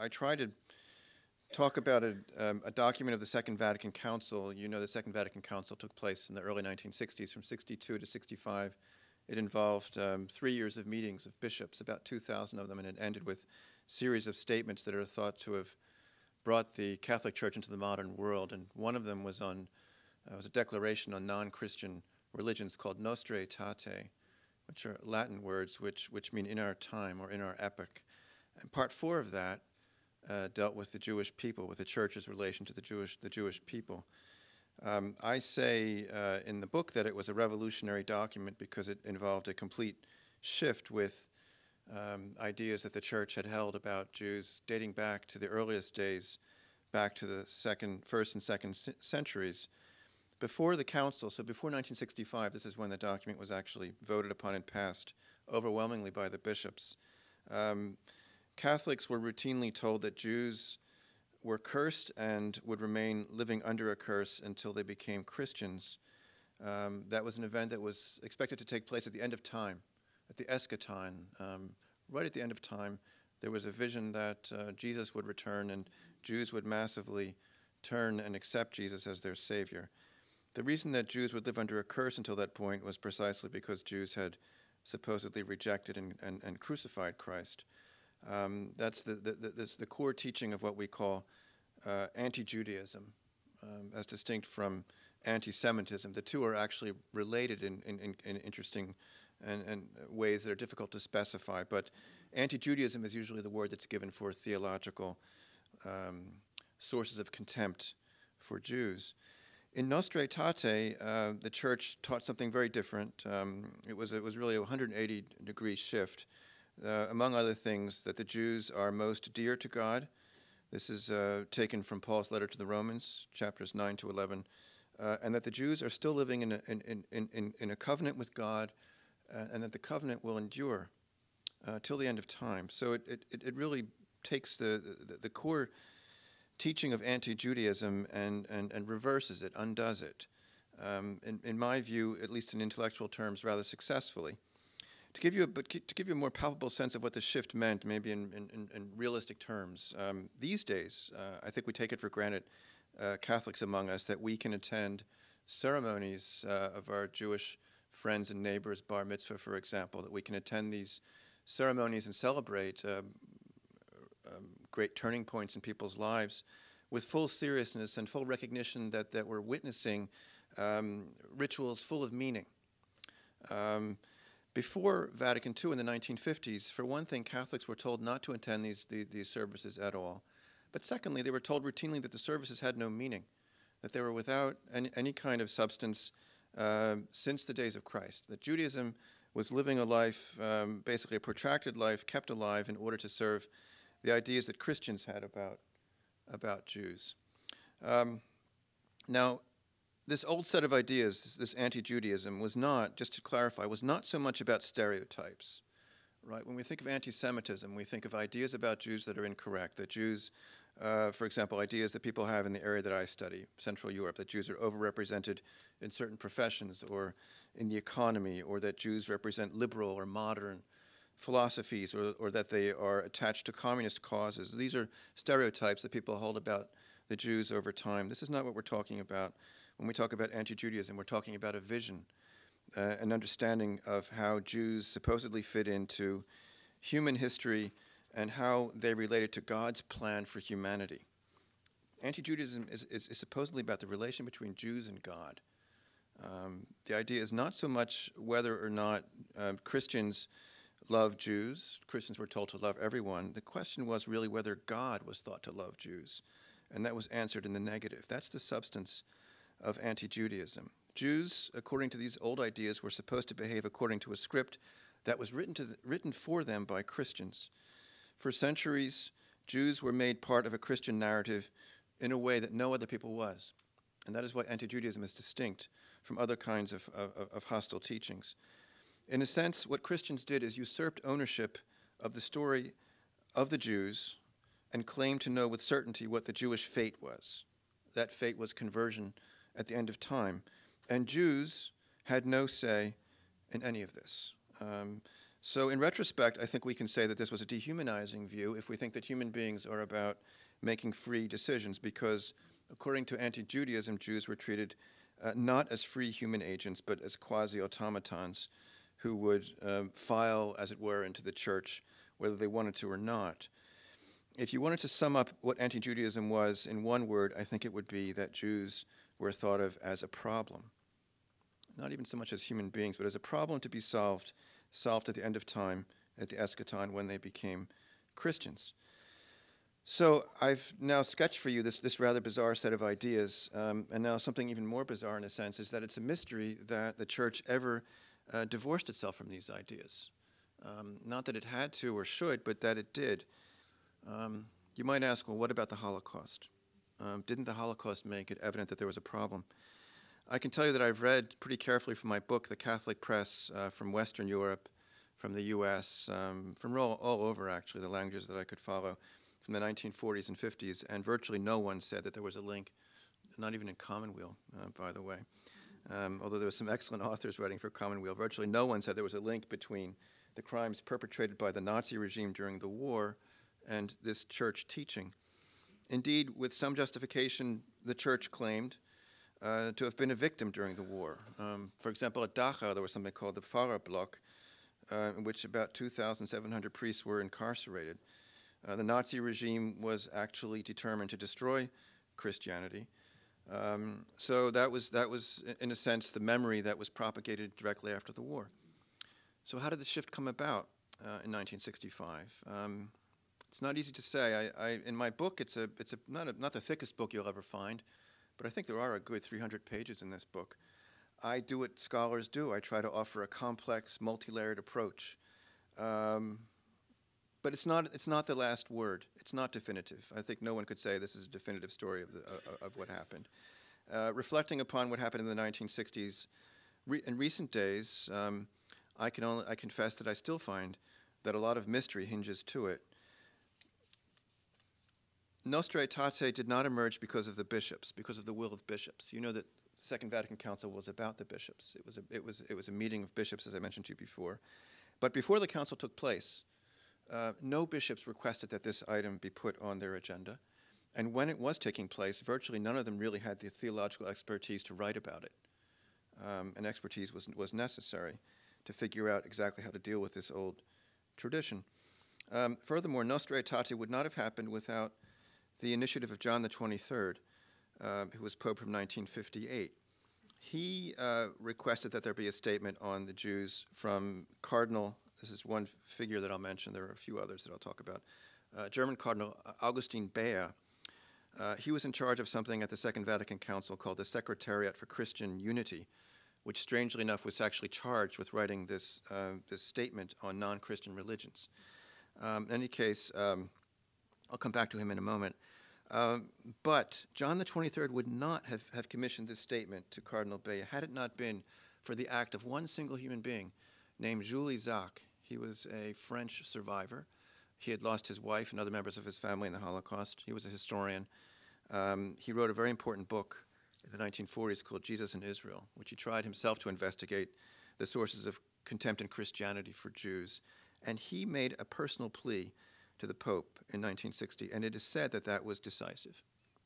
I try to talk about a document of the Second Vatican Council. You know, the Second Vatican Council took place in the early 1960s, from 62 to 65. It involved 3 years of meetings of bishops, about 2,000 of them, and it ended with a series of statements that are thought to have brought the Catholic Church into the modern world. And one of them was was a declaration on non-Christian religions called Nostra Aetate, which are Latin words which mean in our time or in our epoch. And part 4 of that dealt with the Jewish people, with the Church's relation to the Jewish people. I say in the book that it was a revolutionary document because it involved a complete shift with ideas that the Church had held about Jews dating back to the earliest days, back to the first and second centuries. Before the Council, so before 1965, this is when the document was actually voted upon and passed overwhelmingly by the bishops. Catholics were routinely told that Jews were cursed and would remain living under a curse until they became Christians. That was an event that was expected to take place at the end of time, at the eschaton. Right at the end of time, there was a vision that Jesus would return and Jews would massively turn and accept Jesus as their Savior. The reason that Jews would live under a curse until that point was precisely because Jews had supposedly rejected and crucified Christ. That's the core teaching of what we call anti-Judaism, as distinct from anti-Semitism. The two are actually related in interesting and ways that are difficult to specify, but anti-Judaism is usually the word that's given for theological sources of contempt for Jews. In Nostra Aetate, the Church taught something very different. It was really a 180-degree shift. Among other things, that the Jews are most dear to God. This is taken from Paul's letter to the Romans, chapters 9 to 11, and that the Jews are still living in a covenant with God, and that the covenant will endure till the end of time. So it really takes the core teaching of anti-Judaism and reverses it, undoes it. In my view, at least in intellectual terms, rather successfully. To give you a more palpable sense of what the shift meant, maybe in realistic terms, these days, I think we take it for granted, Catholics among us, that we can attend ceremonies of our Jewish friends and neighbors, bar mitzvah, for example, that we can attend these ceremonies and celebrate great turning points in people's lives with full seriousness and full recognition that we're witnessing rituals full of meaning. Before Vatican II in the 1950s, for one thing, Catholics were told not to attend these services at all. But secondly, they were told routinely that the services had no meaning, that they were without any kind of substance since the days of Christ, that Judaism was living a life, basically a protracted life, kept alive in order to serve the ideas that Christians had about Jews. Now, this old set of ideas, this anti-Judaism, was not, just to clarify, was not so much about stereotypes, right? When we think of anti-Semitism, we think of ideas about Jews that are incorrect, that Jews, for example, ideas that people have in the area that I study, Central Europe, that Jews are overrepresented in certain professions or in the economy, or that Jews represent liberal or modern philosophies, or that they are attached to communist causes. These are stereotypes that people hold about the Jews over time. This is not what we're talking about. When we talk about anti-Judaism, we're talking about a vision, an understanding of how Jews supposedly fit into human history and how they related to God's plan for humanity. Anti-Judaism is supposedly about the relation between Jews and God. The idea is not so much whether or not Christians love Jews. Christians were told to love everyone. The question was really whether God was thought to love Jews, and that was answered in the negative. That's the substance of anti-Judaism. Jews, according to these old ideas, were supposed to behave according to a script that was written for them by Christians. For centuries, Jews were made part of a Christian narrative in a way that no other people was. And that is why anti-Judaism is distinct from other kinds of hostile teachings. In a sense, what Christians did is usurped ownership of the story of the Jews and claimed to know with certainty what the Jewish fate was. That fate was conversion at the end of time. And Jews had no say in any of this. So in retrospect, I think we can say that this was a dehumanizing view if we think that human beings are about making free decisions, because according to anti-Judaism, Jews were treated not as free human agents, but as quasi-automatons who would file, as it were, into the church, whether they wanted to or not. If you wanted to sum up what anti-Judaism was in one word, I think it would be that Jews were thought of as a problem. Not even so much as human beings, but as a problem to be solved at the end of time, at the eschaton, when they became Christians. So I've now sketched for you this rather bizarre set of ideas, and now something even more bizarre in a sense is that it's a mystery that the church ever divorced itself from these ideas. Not that it had to or should, but that it did. You might ask, well, what about the Holocaust? Didn't the Holocaust make it evident that there was a problem? I can tell you that I've read pretty carefully from my book, The Catholic Press, from Western Europe, from the US, from all over, actually, the languages that I could follow, from the 1940s and 50s, and virtually no one said that there was a link, not even in Commonweal, by the way. Although there were some excellent authors writing for Commonweal, virtually no one said there was a link between the crimes perpetrated by the Nazi regime during the war and this church teaching. Indeed, with some justification, the church claimed to have been a victim during the war. For example, at Dachau, there was something called the Pfarrerblock, in which about 2,700 priests were incarcerated. The Nazi regime was actually determined to destroy Christianity. So that was, in a sense, the memory that was propagated directly after the war. So how did the shift come about in 1965? It's not easy to say. In my book, it's not the thickest book you'll ever find, but I think there are a good 300 pages in this book. I do what scholars do. I try to offer a complex, multi-layered approach. But it's not the last word. It's not definitive. I think no one could say this is a definitive story of what happened. Reflecting upon what happened in the 1960s, in recent days, I confess that I still find that a lot of mystery hinges to it. Nostra Aetate did not emerge because of the bishops, because of the will of bishops. You know that the Second Vatican Council was about the bishops. It was a meeting of bishops, as I mentioned to you before. But before the council took place, no bishops requested that this item be put on their agenda. And when it was taking place, virtually none of them really had the theological expertise to write about it. And expertise was necessary to figure out exactly how to deal with this old tradition. Furthermore, Nostra Aetate would not have happened without the initiative of John the 23rd, who was Pope from 1958. He requested that there be a statement on the Jews from Cardinal. This is one figure that I'll mention. There are a few others that I'll talk about. German Cardinal Augustin Beer. He was in charge of something at the Second Vatican Council called the Secretariat for Christian Unity, which strangely enough was actually charged with writing this statement on non-Christian religions. In any case, I'll come back to him in a moment. But John the 23rd would not have commissioned this statement to Cardinal Beyer had it not been for the act of one single human being named Jules Isaac. He was a French survivor. He had lost his wife and other members of his family in the Holocaust. He was a historian. He wrote a very important book in the 1940s called Jesus in Israel, which he tried himself to investigate the sources of contempt in Christianity for Jews. And he made a personal plea to the Pope in 1960, and it is said that that was decisive.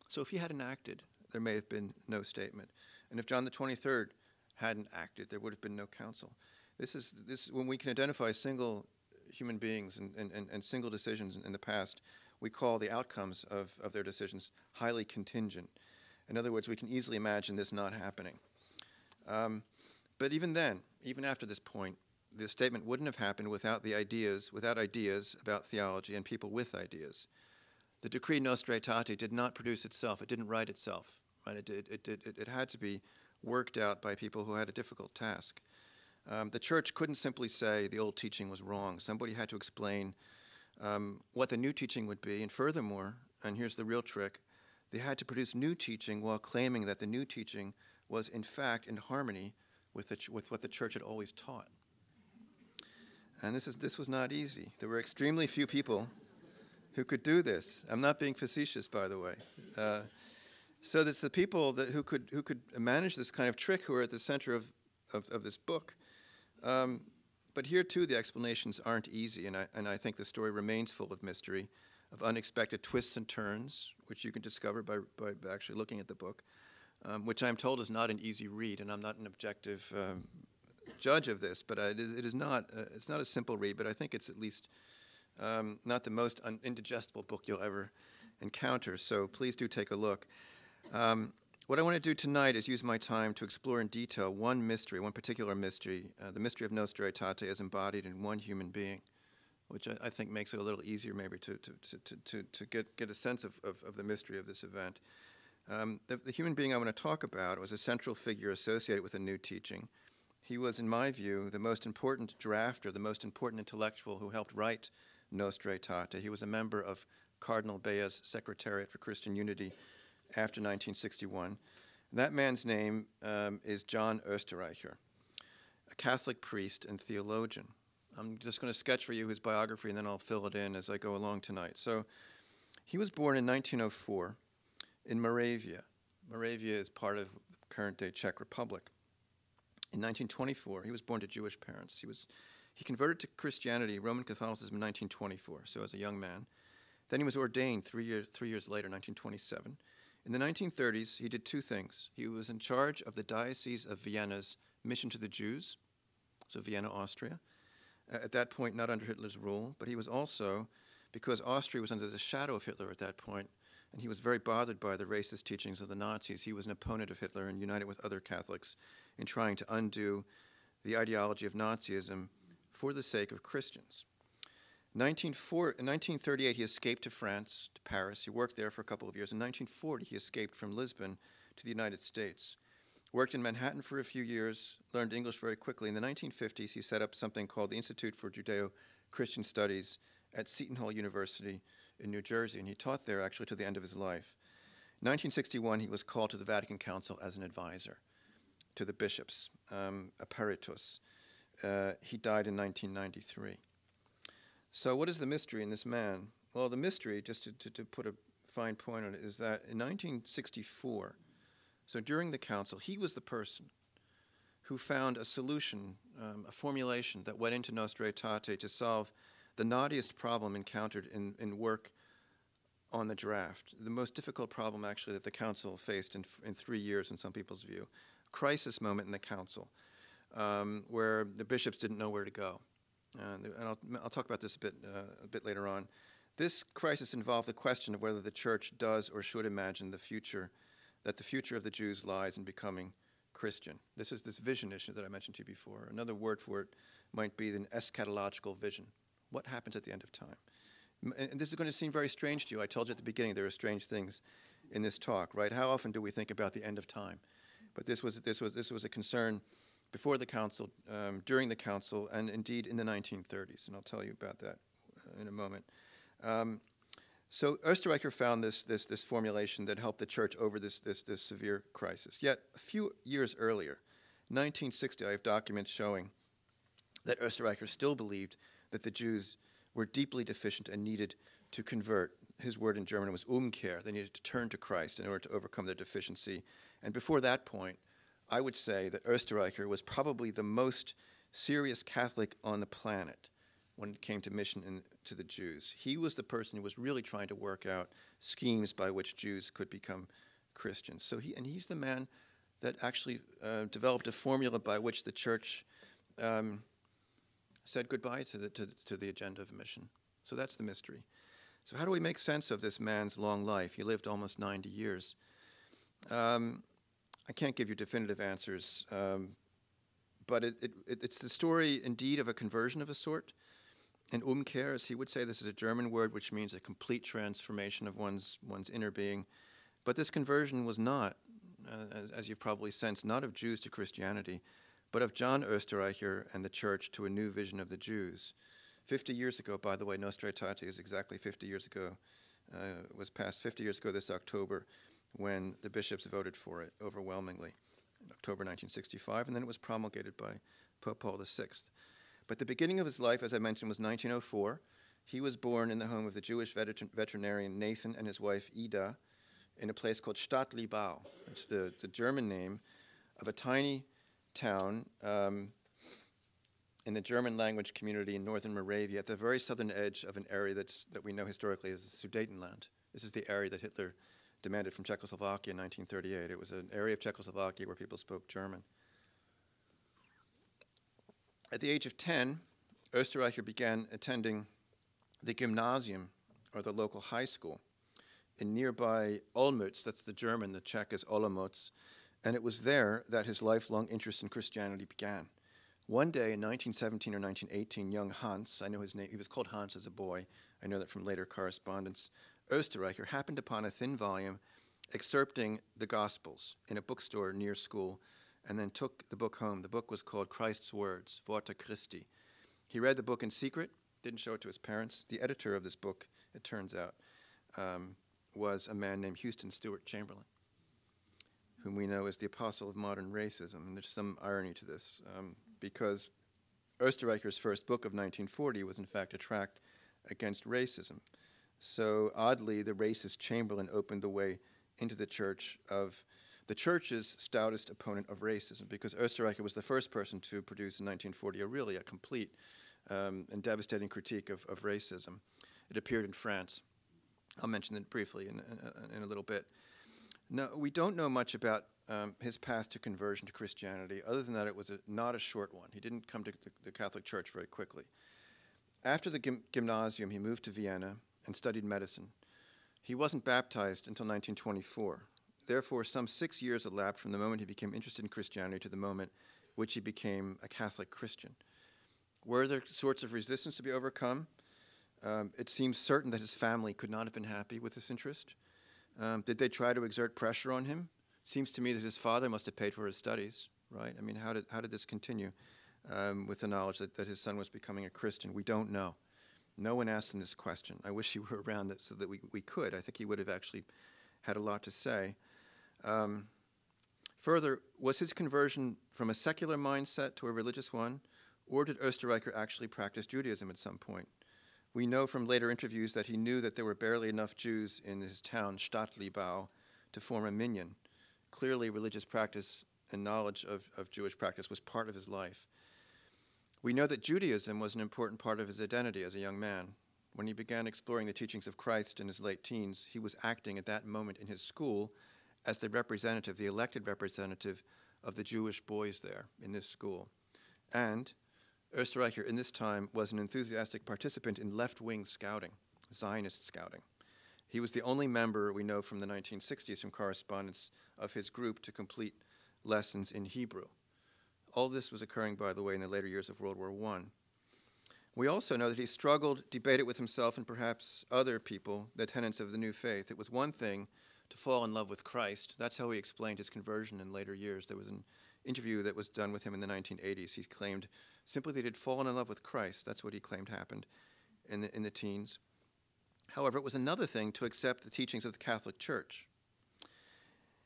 So if he hadn't acted, there may have been no statement. And if John the 23rd hadn't acted, there would have been no council. This when we can identify single human beings and single decisions in the past, we call the outcomes of their decisions highly contingent. In other words, we can easily imagine this not happening. But even then, even after this point, the statement wouldn't have happened without ideas about theology and people with ideas. The decree Nostra Aetate did not produce itself. It didn't write itself. Right? It had to be worked out by people who had a difficult task. The church couldn't simply say the old teaching was wrong. Somebody had to explain what the new teaching would be. And furthermore, and here's the real trick, they had to produce new teaching while claiming that the new teaching was in fact in harmony with what the church had always taught. And this was not easy. There were extremely few people who could do this. I'm not being facetious, by the way. So it's the people who could manage this kind of trick who are at the center of this book. But here, too, the explanations aren't easy, and I think the story remains full of mystery, of unexpected twists and turns, which you can discover by actually looking at the book, which I'm told is not an easy read, and I'm not an objective judge of this, but it is not, it's not a simple read, but I think it's at least not the most indigestible book you'll ever encounter, so please do take a look. What I want to do tonight is use my time to explore in detail one mystery, one particular mystery, the mystery of Nostra Aetate as embodied in one human being, which I think makes it a little easier maybe to get a sense of the mystery of this event. The human being I want to talk about was a central figure associated with a new teaching. He was, in my view, the most important drafter, the most important intellectual who helped write Nostra Aetate. He was a member of Cardinal Bea's Secretariat for Christian Unity after 1961. And that man's name is John Oesterreicher, a Catholic priest and theologian. I'm just going to sketch for you his biography, and then I'll fill it in as I go along tonight. So he was born in 1904 in Moravia. Moravia is part of the current-day Czech Republic. In 1924, he was born to Jewish parents. He converted to Christianity, Roman Catholicism, in 1924, so as a young man. Then he was ordained three years later, 1927. In the 1930s, he did two things. He was in charge of the Diocese of Vienna's mission to the Jews, so Vienna, Austria. At that point, not under Hitler's rule, but he was also, because Austria was under the shadow of Hitler at that point, and he was very bothered by the racist teachings of the Nazis. He was an opponent of Hitler and united with other Catholics in trying to undo the ideology of Nazism for the sake of Christians. In 1938, he escaped to France, to Paris. He worked there for a couple of years. In 1940, he escaped from Lisbon to the United States. Worked in Manhattan for a few years, learned English very quickly. In the 1950s, he set up something called the Institute for Judeo-Christian Studies at Seton Hall University in New Jersey, and he taught there actually to the end of his life. In 1961, he was called to the Vatican Council as an advisor to the bishops, apparitus. He died in 1993. So what is the mystery in this man? Well, the mystery, just to put a fine point on it, is that in 1964, so during the council, he was the person who found a solution, a formulation that went into Nostra Aetate to solve the knottiest problem encountered in work on the draft, the most difficult problem actually that the council faced in 3 years in some people's view, crisis moment in the council where the bishops didn't know where to go. And I'll talk about this a bit later on. This crisis involved the question of whether the church does or should imagine the future of the Jews lies in becoming Christian. This is this vision issue that I mentioned to you before. Another word for it might be an eschatological vision. What happens at the end of time? And this is going to seem very strange to you. I told you at the beginning there are strange things in this talk, right? How often do we think about the end of time? But this was a concern before the council, during the council, and indeed in the 1930s, and I'll tell you about that in a moment. So Oesterreicher found this formulation that helped the church over this severe crisis. Yet a few years earlier, 1960, I have documents showing that Oesterreicher still believed that the Jews were deeply deficient and needed to convert. His word in German was Umkehr. They needed to turn to Christ in order to overcome their deficiency. And before that point, I would say that Oesterreicher was probably the most serious Catholic on the planet when it came to mission to the Jews. He was the person who was really trying to work out schemes by which Jews could become Christians. So he's the man that actually developed a formula by which the church said goodbye to the agenda of mission. So that's the mystery. So how do we make sense of this man's long life? He lived almost 90 years. I can't give you definitive answers, but it's the story indeed of a conversion of a sort. And Umkehr, as he would say, this is a German word which means a complete transformation of one's inner being. But this conversion was not, as you've probably sensed, not of Jews to Christianity, but of John Oesterreicher and the church to a new vision of the Jews. 50 years ago, by the way, Nostra Aetate is exactly 50 years ago, was passed 50 years ago this October, when the bishops voted for it overwhelmingly, in October 1965, and then it was promulgated by Pope Paul VI. But the beginning of his life, as I mentioned, was 1904. He was born in the home of the Jewish veterinarian Nathan and his wife Ida in a place called Stadtliebau. It's the German name of a tiny town in the German language community in northern Moravia, at the very southern edge of an area that we know historically as the Sudetenland. This is the area that Hitler demanded from Czechoslovakia in 1938. It was an area of Czechoslovakia where people spoke German. At the age of 10, Oesterreicher began attending the gymnasium, or the local high school, in nearby Olmütz. That's the German, the Czech is Olomouc, and it was there that his lifelong interest in Christianity began. One day in 1917 or 1918, young Hans, I know his name, he was called Hans as a boy, I know that from later correspondence, Oesterreicher happened upon a thin volume excerpting the Gospels in a bookstore near school, and then took the book home. The book was called Christ's Words, Worte Christi. He read the book in secret, didn't show it to his parents. The editor of this book, it turns out, was a man named Houston Stewart Chamberlain, whom we know as the apostle of modern racism. And there's some irony to this, because Oesterreicher's first book of 1940 was in fact a tract against racism. So oddly, the racist Chamberlain opened the way into the church of the church's stoutest opponent of racism, because Oesterreicher was the first person to produce in 1940 a complete and devastating critique of racism. It appeared in France. I'll mention it briefly in a little bit. Now, we don't know much about his path to conversion to Christianity, other than that it was not a short one. He didn't come to the Catholic Church very quickly. After the gymnasium, he moved to Vienna and studied medicine. He wasn't baptized until 1924. Therefore, some 6 years elapsed from the moment he became interested in Christianity to the moment which he became a Catholic Christian. Were there sorts of resistance to be overcome? It seems certain that his family could not have been happy with this interest. Did they try to exert pressure on him? Seems to me that his father must have paid for his studies, right? I mean, how did this continue with the knowledge that his son was becoming a Christian? We don't know. No one asked him this question. I wish he were around so that we could. I think he would have actually had a lot to say. Further, was his conversion from a secular mindset to a religious one, or did Oesterreicher actually practice Judaism at some point? We know from later interviews that he knew that there were barely enough Jews in his town, Stadtliebau, to form a minyan. Clearly, religious practice and knowledge of Jewish practice was part of his life. We know that Judaism was an important part of his identity as a young man. When he began exploring the teachings of Christ in his late teens, he was acting at that moment in his school as the representative, the elected representative of the Jewish boys there in this school. And Oesterreicher in this time was an enthusiastic participant in left-wing scouting, Zionist scouting. He was the only member we know from the 1960s from correspondence of his group to complete lessons in Hebrew. All this was occurring, by the way, in the later years of World War I. We also know that he struggled, debated with himself and perhaps other people, the tenets of the new faith. It was one thing to fall in love with Christ. That's how he explained his conversion in later years. There was an interview that was done with him in the 1980s. He claimed simply that he'd fallen in love with Christ. That's what he claimed happened in the teens. However, it was another thing to accept the teachings of the Catholic Church.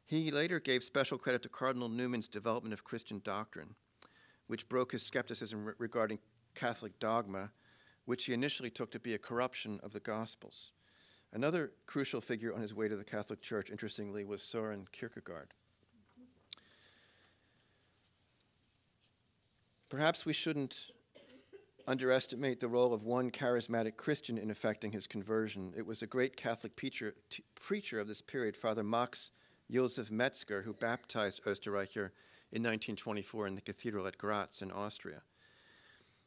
He later gave special credit to Cardinal Newman's development of Christian doctrine, which broke his skepticism regarding Catholic dogma, which he initially took to be a corruption of the Gospels. Another crucial figure on his way to the Catholic Church, interestingly, was Soren Kierkegaard. Perhaps we shouldn't underestimate the role of one charismatic Christian in effecting his conversion. It was a great Catholic preacher of this period, Father Max Joseph Metzger, who baptized Oesterreicher in 1924 in the cathedral at Graz in Austria.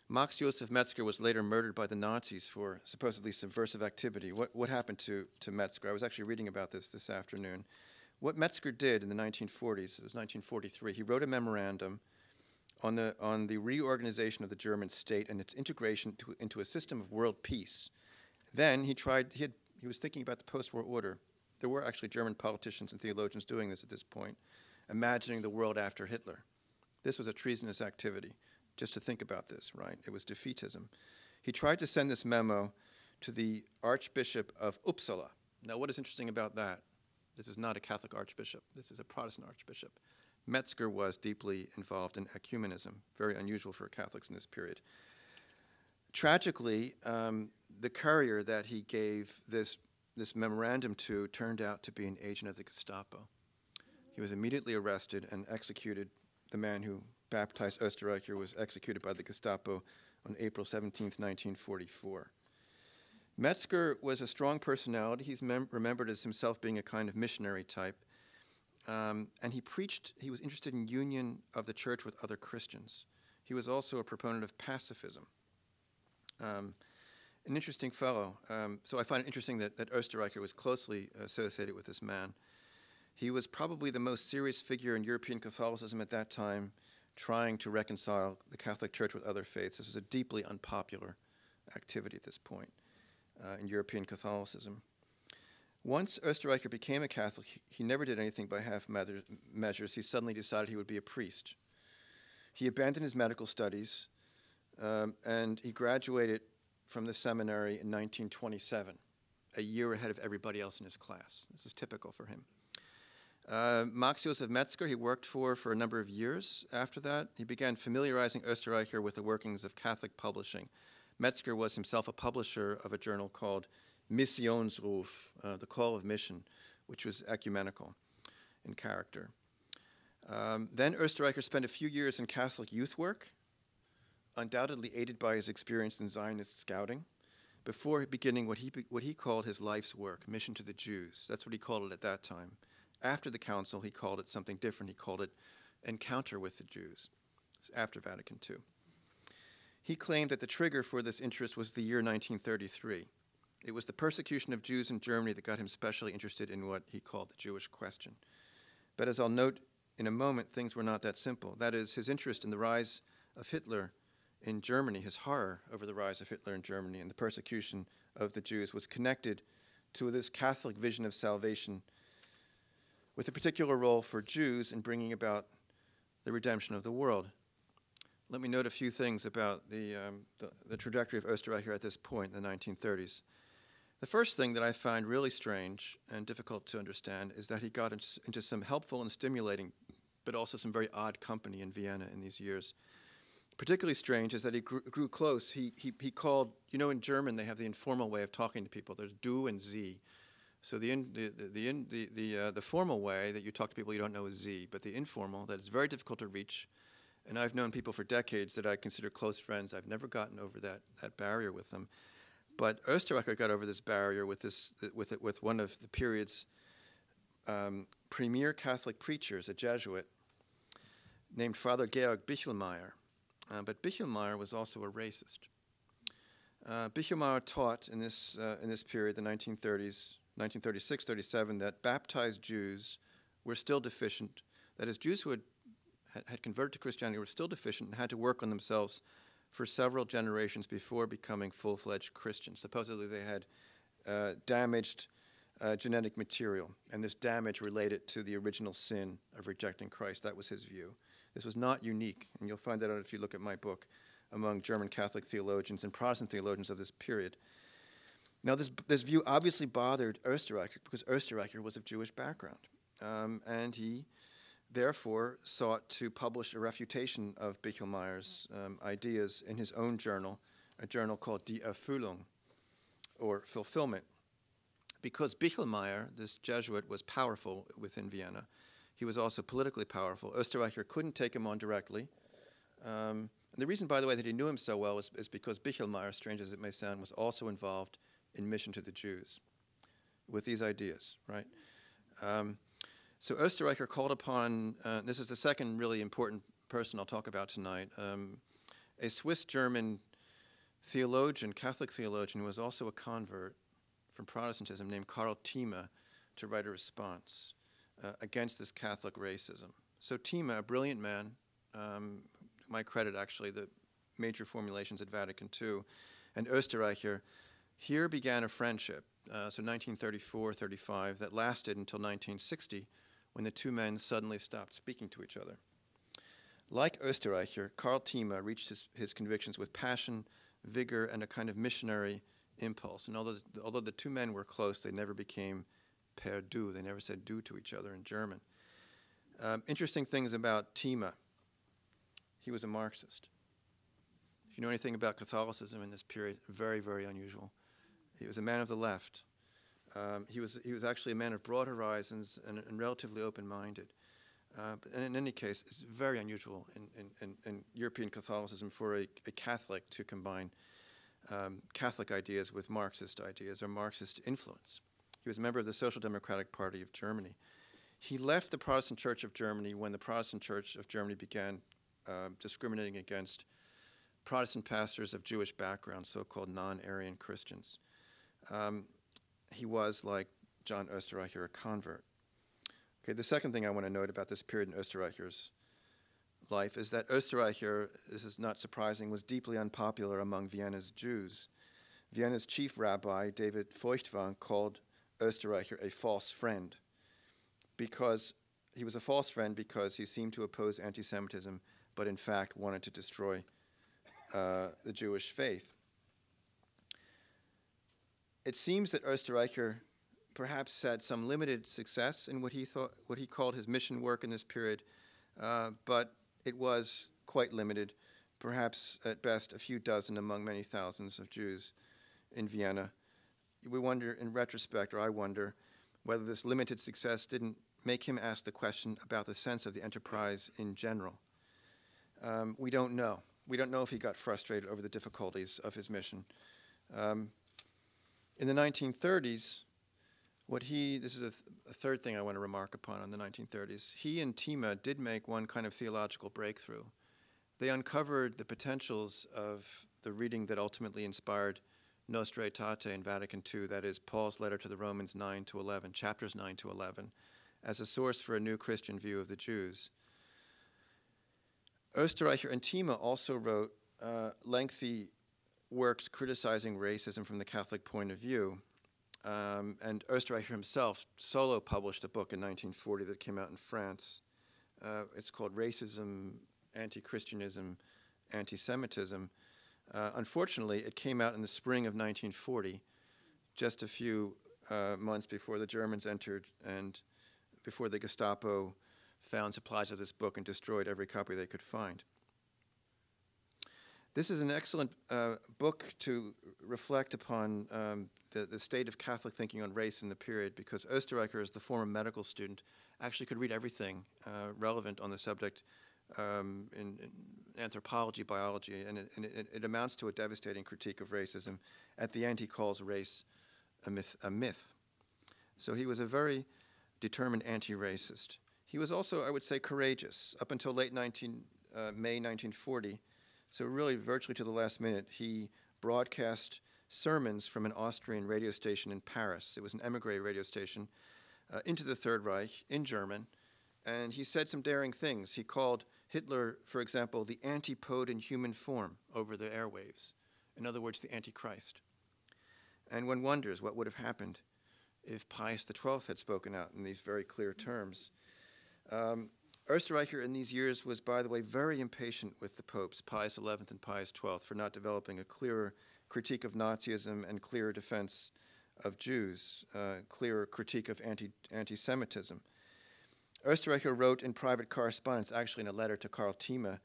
Max Joseph Metzger was later murdered by the Nazis for supposedly subversive activity. What happened to Metzger? I was actually reading about this afternoon. What Metzger did in the 1940s, it was 1943, he wrote a memorandum on the reorganization of the German state and its integration into a system of world peace. Then he was thinking about the post-war order. There were actually German politicians and theologians doing this at this point, imagining the world after Hitler. This was a treasonous activity, just to think about this, right? It was defeatism. He tried to send this memo to the Archbishop of Uppsala. Now, what is interesting about that? This is not a Catholic archbishop. This is a Protestant archbishop. Metzger was deeply involved in ecumenism, very unusual for Catholics in this period. Tragically, the courier that he gave this memorandum to turned out to be an agent of the Gestapo. He was immediately arrested and executed, the man who baptized Oesterreicher was executed by the Gestapo on April 17, 1944. Metzger was a strong personality. He's remembered as himself being a kind of missionary type. And he was interested in union of the church with other Christians. He was also a proponent of pacifism. An interesting fellow. So I find it interesting that Oesterreicher was closely associated with this man. He was probably the most serious figure in European Catholicism at that time, trying to reconcile the Catholic Church with other faiths. This was a deeply unpopular activity at this point in European Catholicism. Once Oesterreicher became a Catholic, he never did anything by half measures. He suddenly decided he would be a priest. He abandoned his medical studies, and he graduated from the seminary in 1927, a year ahead of everybody else in his class. This is typical for him. Max Josef Metzger he worked for a number of years after that. He began familiarizing Oesterreicher with the workings of Catholic publishing. Metzger was himself a publisher of a journal called Missionsruf, the Call of Mission, which was ecumenical in character. Then Oesterreicher spent a few years in Catholic youth work, undoubtedly aided by his experience in Zionist scouting, before beginning what he called his life's work, Mission to the Jews. That's what he called it at that time. After the council, he called it something different. He called it Encounter with the Jews. It's after Vatican II. He claimed that the trigger for this interest was the year 1933. It was the persecution of Jews in Germany that got him specially interested in what he called the Jewish question. But as I'll note in a moment, things were not that simple. That is, his interest in the rise of Hitler in Germany, his horror over the rise of Hitler in Germany and the persecution of the Jews was connected to this Catholic vision of salvation with a particular role for Jews in bringing about the redemption of the world. Let me note a few things about the trajectory of Oesterreicher at this point in the 1930s. The first thing that I find really strange and difficult to understand is that he got into some helpful and stimulating, but also some very odd company in Vienna in these years. Particularly strange is that he grew close. He called, you know, in German they have the informal way of talking to people. There's du and sie. So the formal way that you talk to people you don't know is sie, but the informal, that is very difficult to reach. And I've known people for decades that I consider close friends. I've never gotten over that barrier with them. But Oesterreicher got over this barrier with one of the period's premier Catholic preachers, a Jesuit, named Father Georg Bichelmeier. But Bichelmeier was also a racist. Bichelmeier taught in this period, the 1930s, 1936-37, that baptized Jews were still deficient. That is, Jews who had converted to Christianity were still deficient and had to work on themselves for several generations before becoming full-fledged Christians. Supposedly they had damaged genetic material, and this damage related to the original sin of rejecting Christ. That was his view. This was not unique, and you'll find that out if you look at my book, among German Catholic theologians and Protestant theologians of this period. Now, this view obviously bothered Oesterreicher because Oesterreicher was of Jewish background, and he therefore sought to publish a refutation of Bichelmeier's ideas in his own journal, a journal called Die Erfüllung, or Fulfillment. Because Bichelmeier, this Jesuit, was powerful within Vienna, he was also politically powerful. Oesterreicher couldn't take him on directly. And the reason, by the way, that he knew him so well is because Bichelmeier, strange as it may sound, was also involved in Mission to the Jews with these ideas, right? So Oesterreicher called upon, this is the second really important person I'll talk about tonight, a Swiss-German theologian, Catholic theologian, who was also a convert from Protestantism named Karl Thieme, to write a response against this Catholic racism. So Thieme, a brilliant man, my credit actually, the major formulations at Vatican II, and Oesterreicher, here began a friendship, so 1934-35, that lasted until 1960, when the two men suddenly stopped speaking to each other. Like Oesterreicher, Karl Thieme reached his convictions with passion, vigor, and a kind of missionary impulse. And although the two men were close, they never became per du. They never said du to each other in German. Interesting things about Thieme. He was a Marxist. If you know anything about Catholicism in this period, very, very unusual. He was a man of the left. He was actually a man of broad horizons and relatively open-minded. But in any case, it's very unusual in European Catholicism for a Catholic to combine Catholic ideas with Marxist ideas or Marxist influence. He was a member of the Social Democratic Party of Germany. He left the Protestant Church of Germany when the Protestant Church of Germany began discriminating against Protestant pastors of Jewish background, so-called non-Aryan Christians. He was, like John Oesterreicher, a convert. Okay, the second thing I want to note about this period in Oesterreicher's life is that Oesterreicher, this is not surprising, was deeply unpopular among Vienna's Jews. Vienna's chief rabbi, David Feuchtwanger, called Oesterreicher a false friend because he was a false friend because he seemed to oppose anti-Semitism, but in fact wanted to destroy the Jewish faith. It seems that Oesterreicher perhaps had some limited success in what he called his mission work in this period, but it was quite limited, perhaps at best a few dozen among many thousands of Jews in Vienna. We wonder, in retrospect, or I wonder, whether this limited success didn't make him ask the question about the sense of the enterprise in general. We don't know. We don't know if he got frustrated over the difficulties of his mission. In the 1930s, this is a third thing I want to remark upon in the 1930s, he and Thieme did make one kind of theological breakthrough. They uncovered the potentials of the reading that ultimately inspired Nostra Aetate in Vatican II, that is Paul's letter to the Romans 9 to 11, chapters 9 to 11, as a source for a new Christian view of the Jews. Oesterreicher and Thieme also wrote lengthy works criticizing racism from the Catholic point of view. And Oesterreicher himself solo published a book in 1940 that came out in France. It's called Racism, Anti-Christianism, Anti-Semitism. Unfortunately, it came out in the spring of 1940, just a few months before the Germans entered and before the Gestapo found supplies of this book and destroyed every copy they could find. This is an excellent book to reflect upon the state of Catholic thinking on race in the period, because Oesterreicher, as the former medical student, actually could read everything relevant on the subject in anthropology, biology, and it amounts to a devastating critique of racism. At the end, he calls race a myth. So he was a very determined anti-racist. He was also, I would say, courageous. Up until late May 1940, so really virtually to the last minute, he broadcast sermons from an Austrian radio station in Paris. It was an émigré radio station into the Third Reich in German, and he said some daring things. He called Hitler, for example, the antipode in human form over the airwaves. In other words, the Antichrist. And one wonders what would have happened if Pius XII had spoken out in these very clear terms. Oesterreicher in these years was, by the way, very impatient with the popes, Pius XI and Pius XII, for not developing a clearer critique of Nazism and clearer defense of Jews, clearer critique of anti-Semitism. Oesterreicher wrote in private correspondence, actually in a letter to Karl Thieme,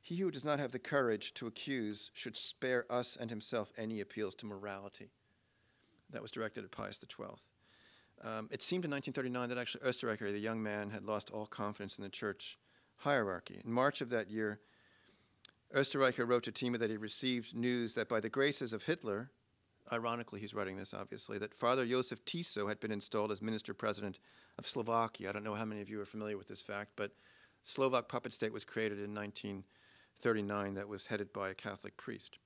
"He who does not have the courage to accuse should spare us and himself any appeals to morality." That was directed at Pius XII. It seemed in 1939 that actually Oesterreicher, the young man, had lost all confidence in the church hierarchy. In March of that year, Oesterreicher wrote to Thieme that he received news that by the graces of Hitler, ironically he's writing this obviously, that Father Josef Tiso had been installed as minister-president of Slovakia. I don't know how many of you are familiar with this fact, but Slovak puppet state was created in 1939 that was headed by a Catholic priest.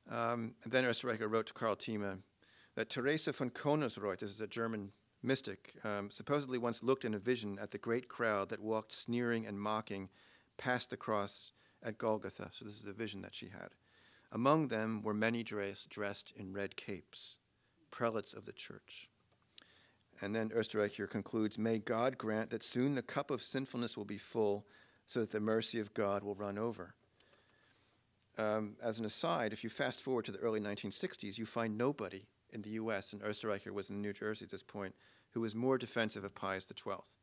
And then Oesterreicher wrote to Karl Thieme that Teresa von Konersreuth, this is a German mystic, supposedly once looked in a vision at the great crowd that walked sneering and mocking past the cross at Golgotha. So this is a vision that she had. Among them were many dressed in red capes, prelates of the church. And then Oesterreicher concludes, "May God grant that soon the cup of sinfulness will be full, so that the mercy of God will run over." As an aside, if you fast forward to the early 1960s, you find nobody in the US, and Oesterreicher was in New Jersey at this point, who was more defensive of Pius XII.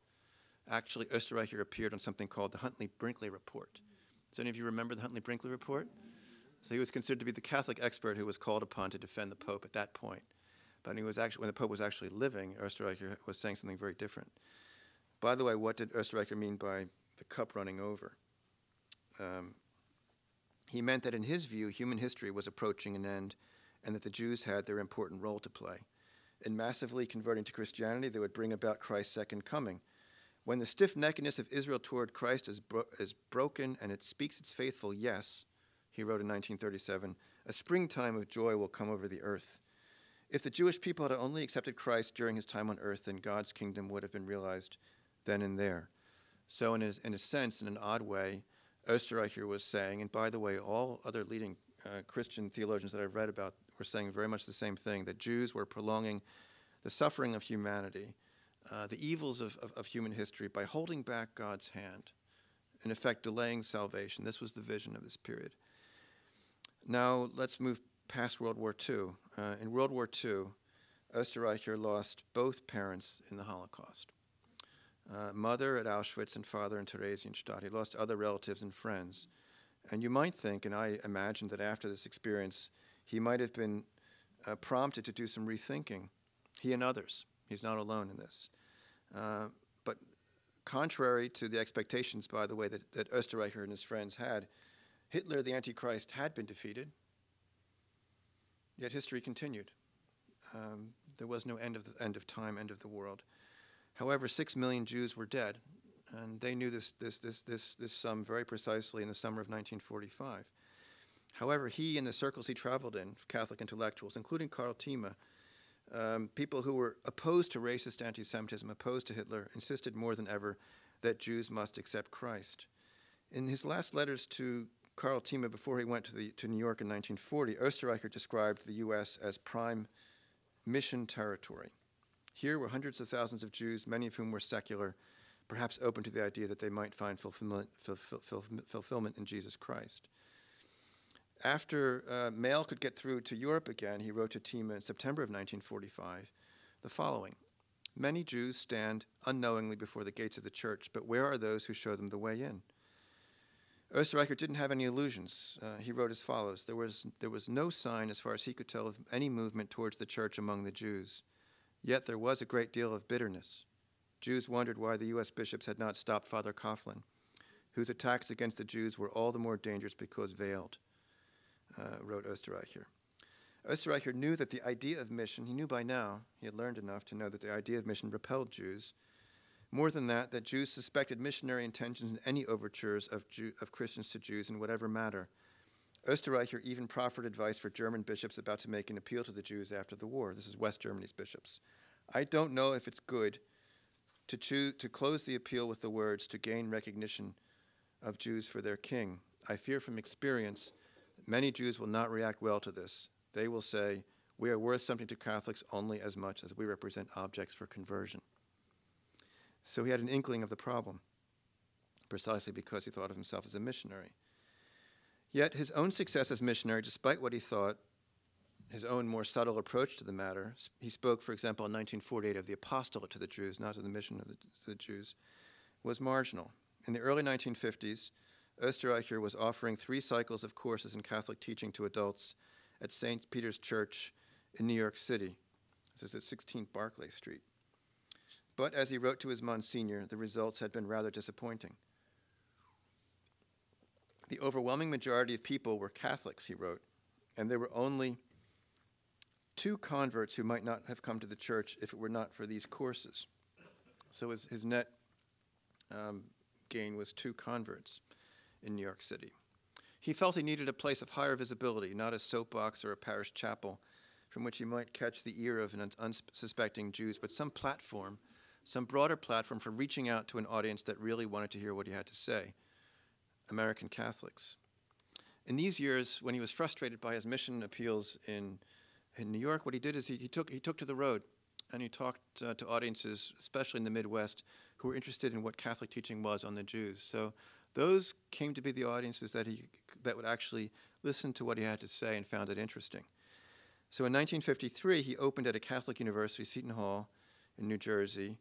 Actually, Oesterreicher appeared on something called the Huntley-Brinkley Report. Does any of you remember the Huntley-Brinkley Report? So he was considered to be the Catholic expert who was called upon to defend the Pope at that point. But when the Pope was actually living, Oesterreicher was saying something very different. By the way, what did Oesterreicher mean by the cup running over? He meant that in his view, human history was approaching an end and that the Jews had their important role to play. In massively converting to Christianity, they would bring about Christ's second coming. When the stiff-neckedness of Israel toward Christ is broken and it speaks its faithful yes, he wrote in 1937, a springtime of joy will come over the earth. If the Jewish people had only accepted Christ during his time on earth, then God's kingdom would have been realized then and there. So in a sense, in an odd way, Oesterreicher was saying, and by the way, all other leading Christian theologians that I've read about were saying very much the same thing, that Jews were prolonging the suffering of humanity, the evils of human history by holding back God's hand, in effect delaying salvation. This was the vision of this period. Now let's move past World War II. In World War II, Oesterreicher lost both parents in the Holocaust. Mother at Auschwitz and father in Theresienstadt. He lost other relatives and friends. And you might think, and I imagine that after this experience, he might have been prompted to do some rethinking, he and others. He's not alone in this. But contrary to the expectations, by the way, that Oesterreicher and his friends had, Hitler, the Antichrist, had been defeated, yet history continued. There was no end of time, end of the world. However, 6 million Jews were dead, and they knew this sum very precisely in the summer of 1945. However, he and the circles he traveled in, Catholic intellectuals, including Karl Thieme, people who were opposed to racist anti-Semitism, opposed to Hitler, insisted more than ever that Jews must accept Christ. In his last letters to Karl Thieme before he went to New York in 1940, Oesterreicher described the U.S. as prime mission territory. Here were hundreds of thousands of Jews, many of whom were secular, perhaps open to the idea that they might find fulfillment in Jesus Christ. After mail could get through to Europe again, he wrote to Thieme in September of 1945 the following: "Many Jews stand unknowingly before the gates of the church, but where are those who show them the way in?" Oesterreicher didn't have any illusions. He wrote as follows: there was no sign, as far as he could tell, of any movement towards the church among the Jews. Yet there was a great deal of bitterness. Jews wondered why the U.S. bishops had not stopped Father Coughlin, whose attacks against the Jews were all the more dangerous because veiled, wrote Oesterreicher. Oesterreicher knew that the idea of mission, he knew by now, he had learned enough to know that the idea of mission repelled Jews. More than that, that Jews suspected missionary intentions in any overtures of Christians to Jews in whatever matter. Oesterreicher even proffered advice for German bishops about to make an appeal to the Jews after the war. This is West Germany's bishops. "I don't know if it's good to close the appeal with the words, 'to gain recognition of Jews for their king.' I fear from experience that many Jews will not react well to this. They will say, 'We are worth something to Catholics only as much as we represent objects for conversion.'" So he had an inkling of the problem, precisely because he thought of himself as a missionary. Yet his own success as missionary, despite what he thought, his own more subtle approach to the matter, he spoke, for example, in 1948 of the apostolate to the Jews, not to the mission to the Jews, was marginal. In the early 1950s, Oesterreicher was offering 3 cycles of courses in Catholic teaching to adults at St. Peter's Church in New York City. This is at 16 Berkeley Street. But as he wrote to his Monsignor, the results had been rather disappointing. The overwhelming majority of people were Catholics, he wrote, and there were only 2 converts who might not have come to the church if it were not for these courses. So his net gain was 2 converts in New York City. He felt he needed a place of higher visibility, not a soapbox or a parish chapel from which he might catch the ear of unsuspecting Jews, but some platform, some broader platform for reaching out to an audience that really wanted to hear what he had to say. American Catholics. In these years, when he was frustrated by his mission appeals in New York, what he did is he took to the road and he talked to audiences, especially in the Midwest, who were interested in what Catholic teaching was on the Jews. So those came to be the audiences that would actually listen to what he had to say and found it interesting. So in 1953, he opened at a Catholic university, Seton Hall in New Jersey,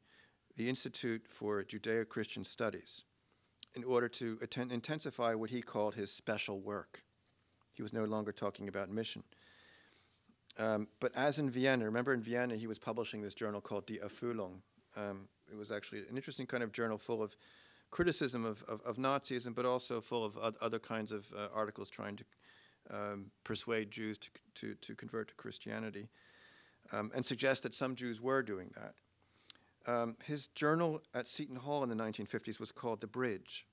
the Institute for Judeo-Christian Studies, in order to intensify what he called his special work. He was no longer talking about mission. But as in Vienna, remember in Vienna he was publishing this journal called Die Erfüllung, It was actually an interesting kind of journal full of criticism of Nazism, but also full of other kinds of articles trying to persuade Jews to convert to Christianity, and suggest that some Jews were doing that. His journal at Seton Hall in the 1950s was called The Bridge.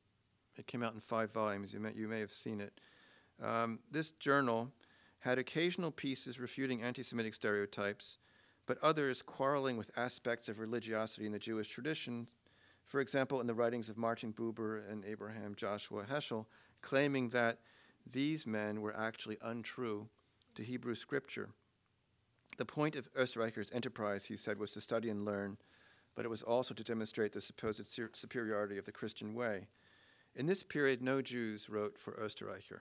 It came out in 5 volumes. You may have seen it. This journal had occasional pieces refuting anti-Semitic stereotypes, but others quarreling with aspects of religiosity in the Jewish tradition, for example, in the writings of Martin Buber and Abraham Joshua Heschel, claiming that these men were actually untrue to Hebrew scripture. The point of Oesterreicher's enterprise, he said, was to study and learn, but it was also to demonstrate the supposed superiority of the Christian way. In this period, no Jews wrote for Oesterreicher.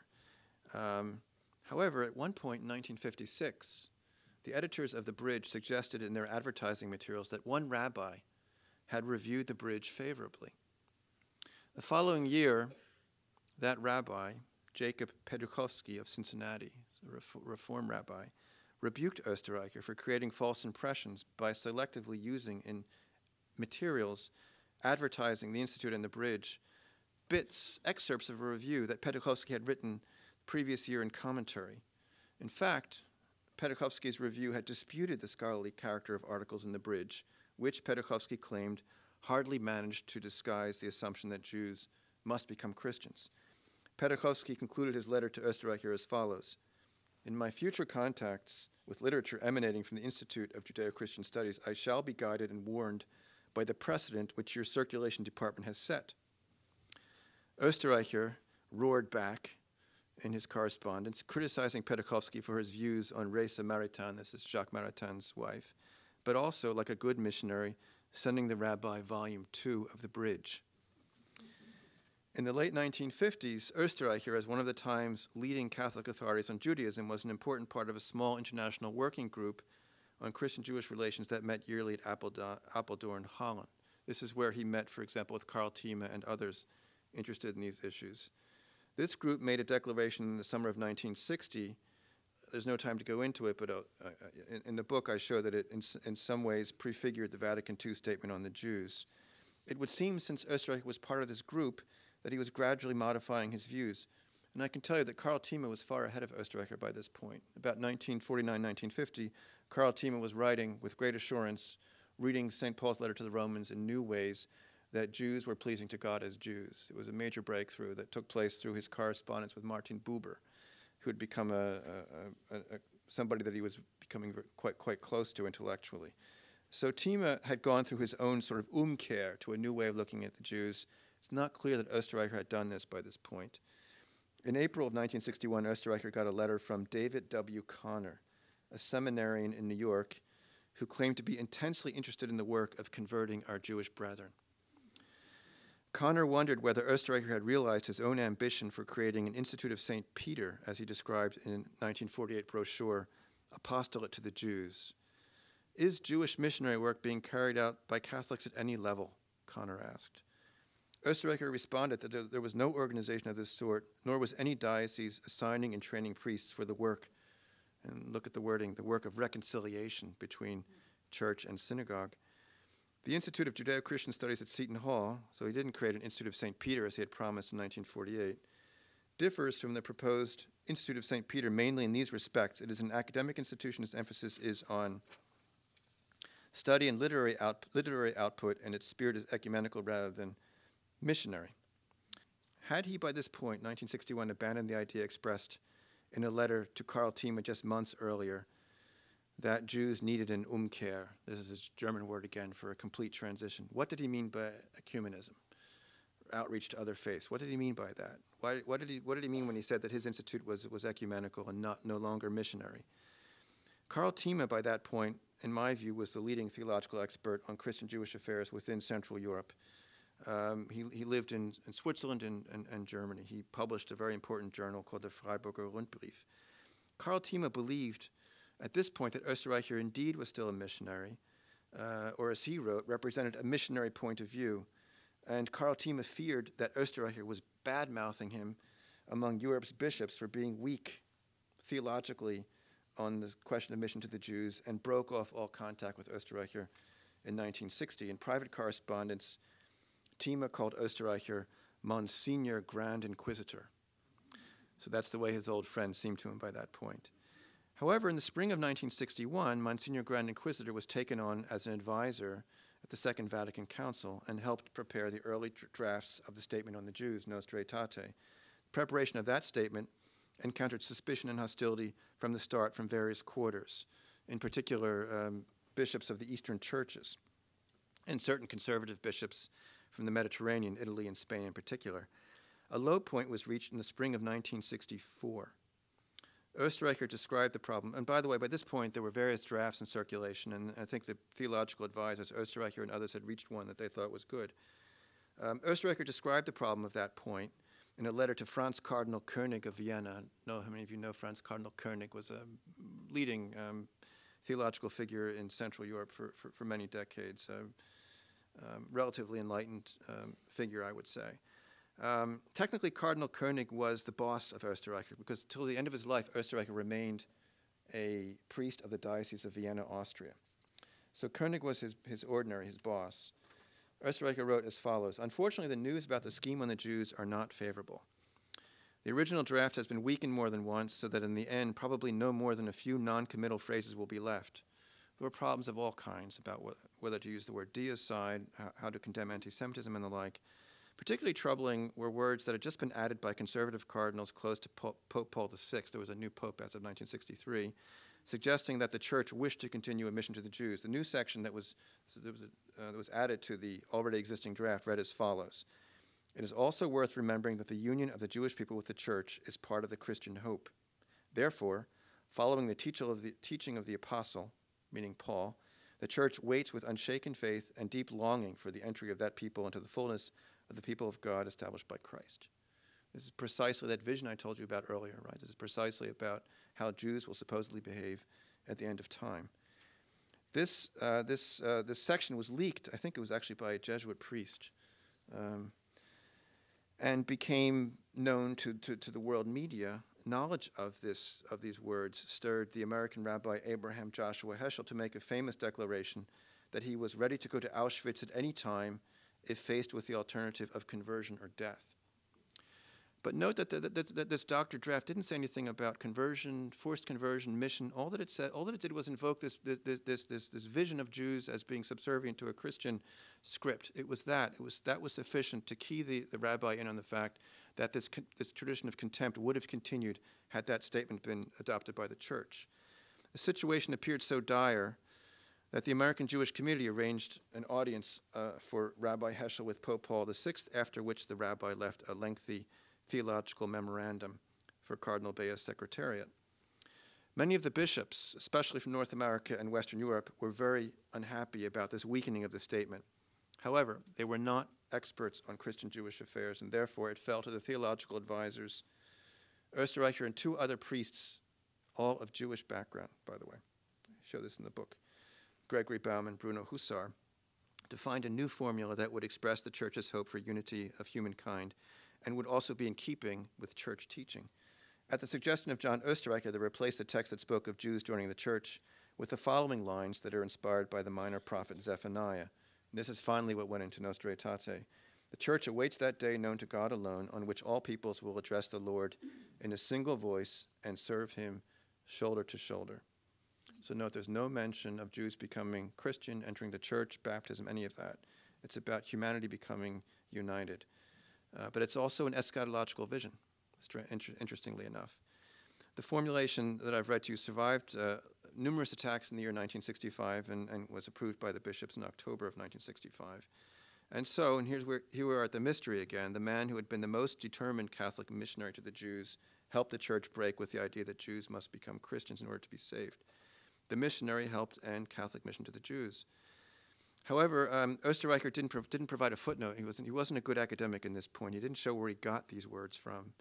However, at one point in 1956, the editors of The Bridge suggested in their advertising materials that one rabbi had reviewed The Bridge favorably. The following year, that rabbi, Jacob Peduchowski of Cincinnati, a Reform rabbi, rebuked Oesterreicher for creating false impressions by selectively using in materials advertising the Institute and The Bridge excerpts of a review that Peduchowski had written the previous year in commentary. In fact, Peduchowski's review had disputed the scholarly character of articles in The Bridge, which Peduchowski claimed hardly managed to disguise the assumption that Jews must become Christians. Peduchowski concluded his letter to Oesterreicher as follows: "In my future contacts with literature emanating from the Institute of Judeo-Christian Studies, I shall be guided and warned by the precedent which your circulation department has set." Oesterreicher roared back in his correspondence, criticizing Peduchowski for his views on Reza Maritain, this is Jacques Maritain's wife, but also, like a good missionary, sending the rabbi volume 2 of The Bridge. In the late 1950s, Oesterreicher, as one of the time's leading Catholic authorities on Judaism, was an important part of a small international working group on Christian-Jewish relations that met yearly at Apeldoorn, Holland. This is where he met, for example, with Karl Thieme and others interested in these issues. This group made a declaration in the summer of 1960. There's no time to go into it, but in the book I show that it in some ways prefigured the Vatican II statement on the Jews. It would seem, since Oesterreicher was part of this group, that he was gradually modifying his views. And I can tell you that Karl Thieme was far ahead of Oesterreicher by this point. About 1949, 1950, Karl Thieme was writing with great assurance, reading St. Paul's letter to the Romans in new ways, that Jews were pleasing to God as Jews. It was a major breakthrough that took place through his correspondence with Martin Buber, who had become somebody that he was becoming quite close to intellectually. So Thieme had gone through his own sort of Umkehr to a new way of looking at the Jews. It's not clear that Oesterreicher had done this by this point. In April of 1961, Oesterreicher got a letter from David W. Connor, a seminarian in New York, who claimed to be intensely interested in the work of converting our Jewish brethren. Connor wondered whether Oesterreicher had realized his own ambition for creating an Institute of St. Peter, as he described in 1948 brochure, Apostolate to the Jews. Is Jewish missionary work being carried out by Catholics at any level? Connor asked. Oesterreicher responded that there was no organization of this sort, nor was any diocese assigning and training priests for the work, and look at the wording, the work of reconciliation between church and synagogue. The Institute of Judeo-Christian Studies at Seton Hall, so he didn't create an Institute of St. Peter as he had promised in 1948, differs from the proposed Institute of St. Peter mainly in these respects. It is an academic institution. Its emphasis is on study and literary output, and its spirit is ecumenical rather than missionary. Had he by this point, 1961, abandoned the idea expressed in a letter to Karl Thieme just months earlier that Jews needed an Umkehr, this is a German word again for a complete transition. What did he mean by ecumenism, outreach to other faiths? What did he mean by that? What did he mean when he said that his institute was ecumenical and no longer missionary? Karl Thieme, by that point, in my view, was the leading theological expert on Christian Jewish affairs within Central Europe. He lived in Switzerland and Germany. He published a very important journal called the Freiburger Rundbrief. Karl Thieme believed at this point that Oesterreicher indeed was still a missionary, or as he wrote, represented a missionary point of view. And Karl Thieme feared that Oesterreicher was bad-mouthing him among Europe's bishops for being weak theologically on the question of mission to the Jews, and broke off all contact with Oesterreicher in 1960. In private correspondence, Thieme called Oesterreicher Monsignor Grand Inquisitor. So that's the way his old friends seemed to him by that point. However, in the spring of 1961, Monsignor Grand Inquisitor was taken on as an advisor at the Second Vatican Council and helped prepare the early drafts of the Statement on the Jews, Nostra Aetate. Preparation of that statement encountered suspicion and hostility from the start from various quarters, in particular bishops of the Eastern churches and certain conservative bishops from the Mediterranean, Italy and Spain in particular. A low point was reached in the spring of 1964. Oesterreicher described the problem, and by the way, by this point there were various drafts in circulation, and I think the theological advisors, Oesterreicher and others, had reached one that they thought was good. Oesterreicher described the problem of that point in a letter to Franz Cardinal Koenig of Vienna. I don't know how many of you know Franz Cardinal Koenig was a leading theological figure in Central Europe for many decades, relatively enlightened figure, I would say. Technically, Cardinal Koenig was the boss of Oesterreicher because till the end of his life, Oesterreicher remained a priest of the Diocese of Vienna, Austria. So Koenig was his ordinary, his boss. Oesterreicher wrote as follows: "Unfortunately, the news about the scheme on the Jews are not favorable. The original draft has been weakened more than once, so that in the end, probably no more than a few non-committal phrases will be left. There were problems of all kinds about whether to use the word deicide, how to condemn anti-Semitism and the like. Particularly troubling were words that had just been added by conservative cardinals close to Pope Paul VI. There was a new pope as of 1963, suggesting that the church wished to continue a mission to the Jews. The new section that was added to the already existing draft read as follows: It is also worth remembering that the union of the Jewish people with the church is part of the Christian hope. Therefore, following the teaching of the apostle, meaning Paul, the church waits with unshaken faith and deep longing for the entry of that people into the fullness of the people of God established by Christ." This is precisely that vision I told you about earlier, right? This is precisely about how Jews will supposedly behave at the end of time. This section was leaked, I think it was actually by a Jesuit priest, and became known to the world media. Knowledge of these words stirred the American Rabbi Abraham Joshua Heschel to make a famous declaration that he was ready to go to Auschwitz at any time if faced with the alternative of conversion or death. But note that this doctor draft didn't say anything about conversion, forced conversion, mission. All that it did was invoke this vision of Jews as being subservient to a Christian script. That was sufficient to key the rabbi in on the fact that this tradition of contempt would have continued had that statement been adopted by the church. The situation appeared so dire that the American Jewish community arranged an audience for Rabbi Heschel with Pope Paul VI, after which the rabbi left a lengthy theological memorandum for Cardinal Bea's secretariat. Many of the bishops, especially from North America and Western Europe, were very unhappy about this weakening of the statement. However, they were not experts on Christian Jewish affairs, and therefore it fell to the theological advisors, Oesterreicher and two other priests, all of Jewish background, by the way. I show this in the book. Gregory Baum and Bruno Hussar, to find a new formula that would express the Church's hope for unity of humankind and would also be in keeping with church teaching. At the suggestion of John Oesterreicher, they replaced the text that spoke of Jews joining the church with the following lines that are inspired by the minor prophet Zephaniah. This is finally what went into Nostra Aetate. The church awaits that day known to God alone, on which all peoples will address the Lord in a single voice and serve him shoulder to shoulder. So note, there's no mention of Jews becoming Christian, entering the church, baptism, any of that. It's about humanity becoming united. But it's also an eschatological vision, interestingly enough. The formulation that I've read to you survived numerous attacks in the year 1965 and was approved by the bishops in October of 1965. And so, and here we are at the mystery again, the man who had been the most determined Catholic missionary to the Jews helped the church break with the idea that Jews must become Christians in order to be saved. The missionary helped end Catholic mission to the Jews. However, Oesterreicher didn't provide a footnote. He wasn't a good academic in this point. He didn't show where he got these words from.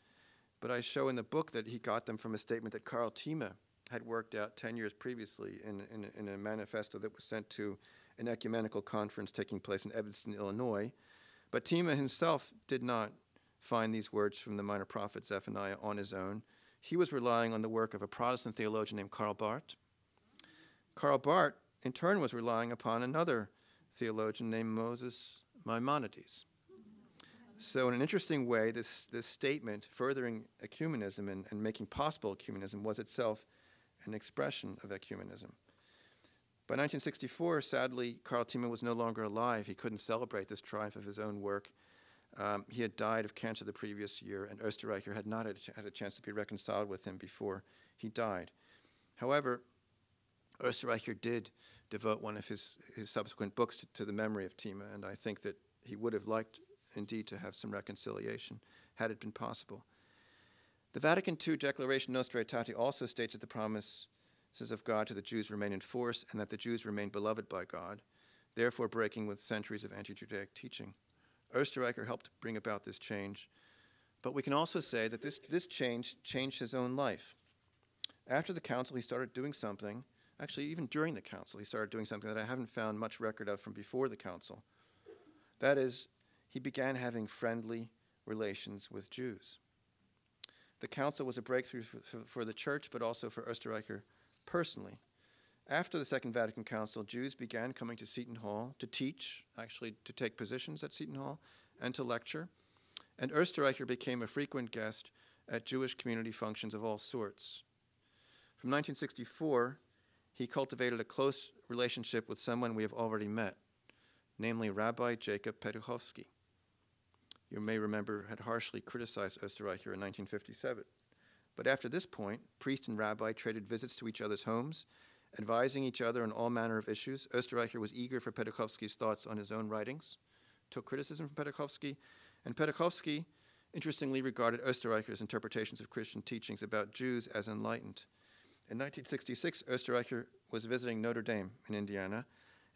But I show in the book that he got them from a statement that Karl Thieme had worked out 10 years previously in a manifesto that was sent to an ecumenical conference taking place in Evanston, Illinois. But Thieme himself did not find these words from the minor prophet Zephaniah on his own. He was relying on the work of a Protestant theologian named Karl Barth. Karl Barth, in turn, was relying upon another theologian named Moses Maimonides. So in an interesting way, this statement, furthering ecumenism and making possible ecumenism, was itself an expression of ecumenism. By 1964, sadly, Karl Thiemann was no longer alive. He couldn't celebrate this triumph of his own work. He had died of cancer the previous year, and Oesterreicher had not had a chance to be reconciled with him before he died. However, Oesterreicher did devote one of his subsequent books to the memory of Thiemann, and I think that he would have liked, indeed, to have some reconciliation, had it been possible. The Vatican II Declaration Nostra Aetate also states that the promises of God to the Jews remain in force and that the Jews remain beloved by God, therefore breaking with centuries of anti-Judaic teaching. Oesterreicher helped bring about this change, but we can also say that this change changed his own life. After the council, he started doing something, actually even during the council, he started doing something that I haven't found much record of from before the council. That is, he began having friendly relations with Jews. The council was a breakthrough for the church, but also for Oesterreicher personally. After the Second Vatican Council, Jews began coming to Seton Hall to teach, actually to take positions at Seton Hall, and to lecture. And Oesterreicher became a frequent guest at Jewish community functions of all sorts. From 1964, he cultivated a close relationship with someone we have already met, namely Rabbi Jacob Petuchowski. You may remember had harshly criticized Oesterreicher in 1957. But after this point, priest and rabbi traded visits to each other's homes, advising each other on all manner of issues. Oesterreicher was eager for Petuchowski's thoughts on his own writings, took criticism from Petuchowski, and Petuchowski, interestingly, regarded Oesterreicher's interpretations of Christian teachings about Jews as enlightened. In 1966, Oesterreicher was visiting Notre Dame in Indiana,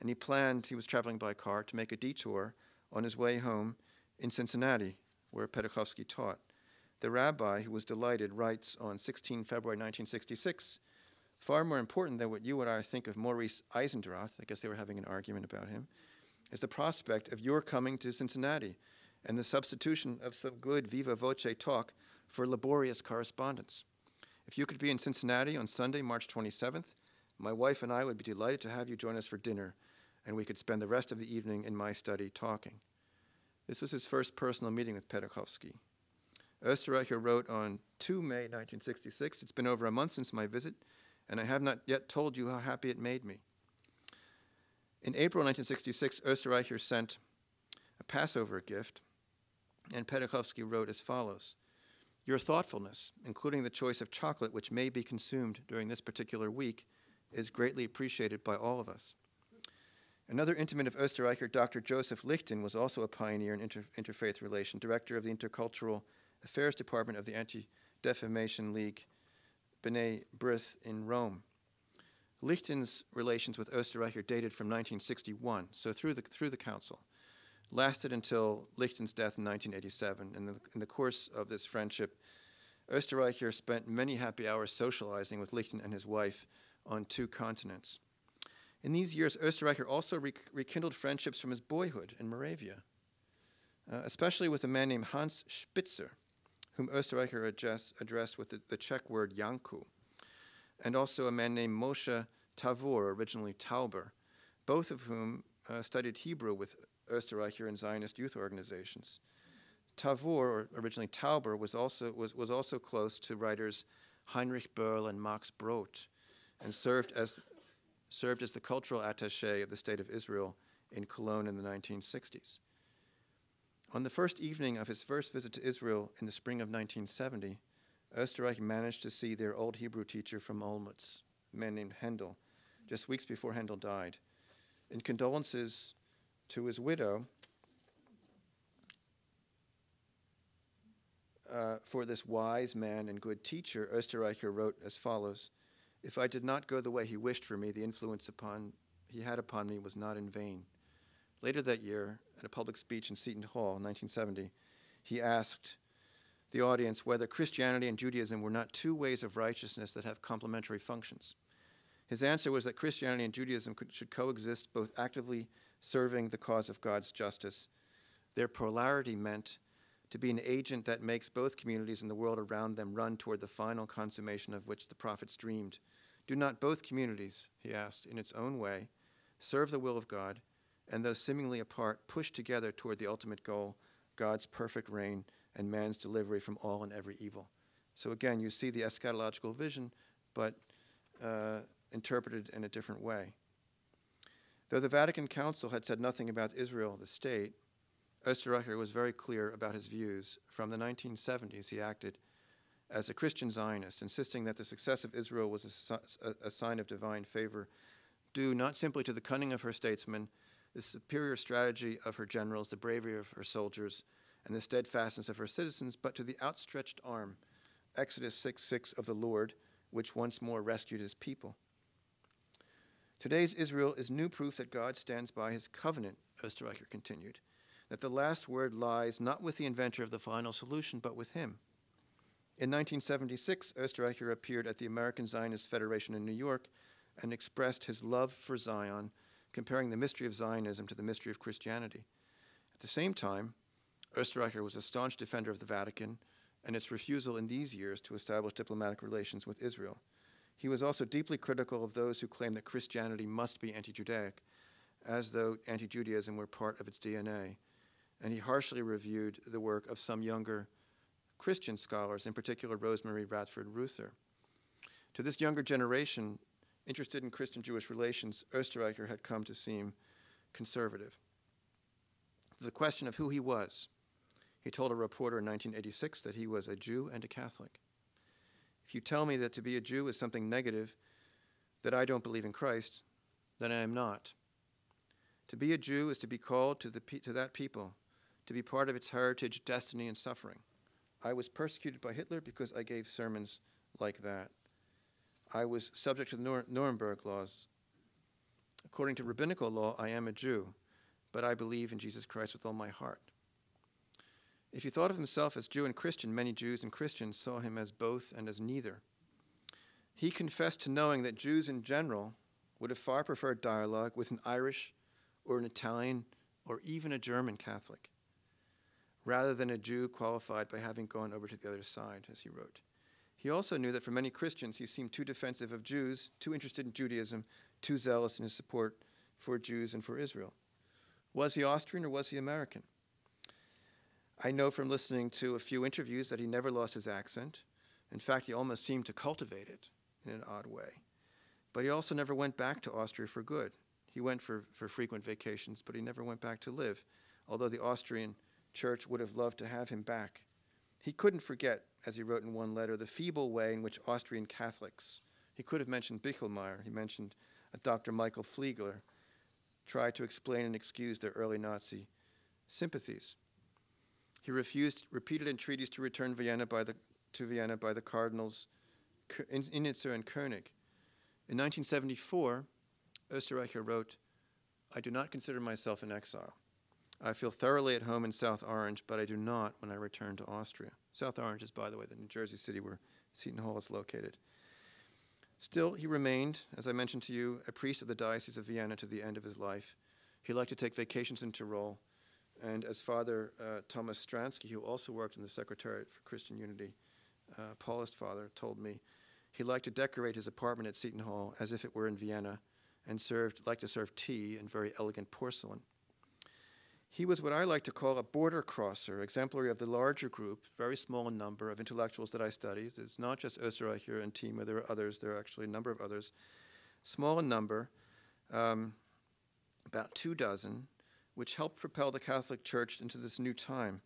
and he was traveling by car, to make a detour on his way home in Cincinnati, where Petuchowski taught. The rabbi, who was delighted, writes on 16 February 1966, far more important than what you and I think of Maurice Eisendrath, I guess they were having an argument about him, is the prospect of your coming to Cincinnati and the substitution of some good viva voce talk for laborious correspondence. If you could be in Cincinnati on Sunday, March 27th, my wife and I would be delighted to have you join us for dinner, and we could spend the rest of the evening in my study talking. This was his first personal meeting with Petuchowski. Oesterreicher wrote on 2 May 1966, "It's been over a month since my visit, and I have not yet told you how happy it made me." In April 1966, Oesterreicher sent a Passover gift, and Petuchowski wrote as follows: "Your thoughtfulness, including the choice of chocolate which may be consumed during this particular week, is greatly appreciated by all of us." Another intimate of Oesterreicher, Dr. Joseph Lichten, was also a pioneer in interfaith relation, director of the Intercultural Affairs Department of the Anti-Defamation League B'nai B'rith in Rome. Lichten's relations with Oesterreicher dated from 1961, so through the council, lasted until Lichten's death in 1987. In the course of this friendship, Oesterreicher spent many happy hours socializing with Lichten and his wife on 2 continents. In these years, Oesterreicher also rekindled friendships from his boyhood in Moravia, especially with a man named Hans Spitzer, whom Oesterreicher addressed with the Czech word Janku, and also a man named Moshe Tavor, originally Tauber, both of whom studied Hebrew with Oesterreicher in Zionist youth organizations. Tavor, or originally Tauber, was also close to writers Heinrich Böll and Max Brod, and served as the cultural attaché of the State of Israel in Cologne in the 1960s. On the first evening of his first visit to Israel in the spring of 1970, Oesterreich managed to see their old Hebrew teacher from Olmutz, a man named Handel, just weeks before Handel died. In condolences to his widow for this wise man and good teacher, Oesterreicher wrote as follows: "If I did not go the way he wished for me, the influence he had upon me was not in vain." Later that year, at a public speech in Seton Hall in 1970, he asked the audience whether Christianity and Judaism were not 2 ways of righteousness that have complementary functions. His answer was that Christianity and Judaism should coexist, both actively serving the cause of God's justice. Their polarity meant to be an agent that makes both communities and the world around them run toward the final consummation of which the prophets dreamed. Do not both communities, he asked, in its own way, serve the will of God and those seemingly apart push together toward the ultimate goal, God's perfect reign and man's delivery from all and every evil. So again, you see the eschatological vision, but interpreted in a different way. Though the Vatican Council had said nothing about Israel, the state, Oesterreicher was very clear about his views. From the 1970s, he acted as a Christian Zionist, insisting that the success of Israel was a sign of divine favor, due not simply to the cunning of her statesmen, the superior strategy of her generals, the bravery of her soldiers, and the steadfastness of her citizens, but to the outstretched arm, Exodus 6:6 of the Lord, which once more rescued his people. Today's Israel is new proof that God stands by his covenant, Oesterreicher continued, that the last word lies not with the inventor of the final solution, but with him. In 1976, Oesterreicher appeared at the American Zionist Federation in New York and expressed his love for Zion, comparing the mystery of Zionism to the mystery of Christianity. At the same time, Oesterreicher was a staunch defender of the Vatican and its refusal in these years to establish diplomatic relations with Israel. He was also deeply critical of those who claim that Christianity must be anti-Judaic, as though anti-Judaism were part of its DNA, and he harshly reviewed the work of some younger Christian scholars, in particular Rosemary Radford Ruther. To this younger generation, interested in Christian-Jewish relations, Oesterreicher had come to seem conservative. To the question of who he was, he told a reporter in 1986 that he was a Jew and a Catholic. If you tell me that to be a Jew is something negative, that I don't believe in Christ, then I am not. To be a Jew is to be called to that people, to be part of its heritage, destiny, and suffering. I was persecuted by Hitler because I gave sermons like that. I was subject to the Nuremberg laws. According to rabbinical law, I am a Jew, but I believe in Jesus Christ with all my heart. If he thought of himself as Jew and Christian, many Jews and Christians saw him as both and as neither. He confessed to knowing that Jews in general would have far preferred dialogue with an Irish or an Italian or even a German Catholic, rather than a Jew qualified by having gone over to the other side, as he wrote. He also knew that for many Christians, he seemed too defensive of Jews, too interested in Judaism, too zealous in his support for Jews and for Israel. Was he Austrian or was he American? I know from listening to a few interviews that he never lost his accent. In fact, he almost seemed to cultivate it in an odd way. But he also never went back to Austria for good. He went for frequent vacations, but he never went back to live, although the Austrian church would have loved to have him back. He couldn't forget, as he wrote in one letter, the feeble way in which Austrian Catholics, he could have mentioned Bichelmeier, he mentioned Dr. Michael Fliegler, tried to explain and excuse their early Nazi sympathies. He refused repeated entreaties to return to Vienna by the Cardinals Innitzer and Koenig. In 1974, Oesterreicher wrote, "I do not consider myself in exile. I feel thoroughly at home in South Orange, but I do not when I return to Austria." South Orange is, by the way, the New Jersey city where Seton Hall is located. Still, he remained, as I mentioned to you, a priest of the Diocese of Vienna to the end of his life. He liked to take vacations in Tyrol, and as Father Thomas Stransky, who also worked in the Secretariat for Christian Unity, Paulist father, told me, he liked to decorate his apartment at Seton Hall as if it were in Vienna, and liked to serve tea in very elegant porcelain. He was what I like to call a border crosser, exemplary of the larger group, very small in number, of intellectuals that I study. It's not just Oesterreicher and Thieme, there are others, there are actually a number of others. Small in number, about 24, which helped propel the Catholic Church into this new time.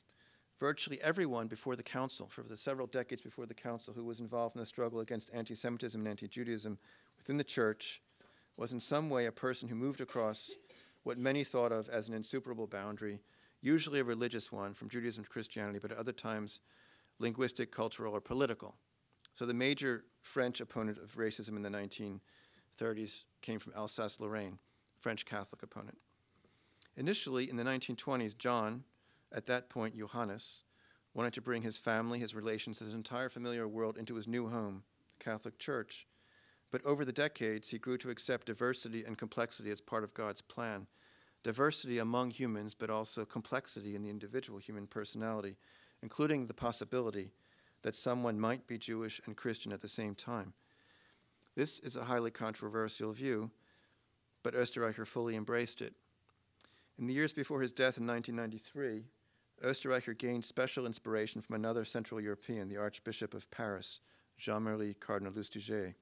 Virtually everyone before the Council, for the several decades before the Council, who was involved in the struggle against anti-Semitism and anti-Judaism within the Church, was in some way a person who moved across what many thought of as an insuperable boundary, usually a religious one from Judaism to Christianity, but at other times linguistic, cultural, or political. So the major French opponent of racism in the 1930s came from Alsace-Lorraine, French Catholic opponent. Initially, in the 1920s, John, at that point Johannes, wanted to bring his family, his relations, his entire familiar world into his new home, the Catholic Church. But over the decades, he grew to accept diversity and complexity as part of God's plan. Diversity among humans, but also complexity in the individual human personality, including the possibility that someone might be Jewish and Christian at the same time. This is a highly controversial view, but Oesterreicher fully embraced it. In the years before his death in 1993, Oesterreicher gained special inspiration from another Central European, the Archbishop of Paris, Jean-Marie Cardinal Lustiger,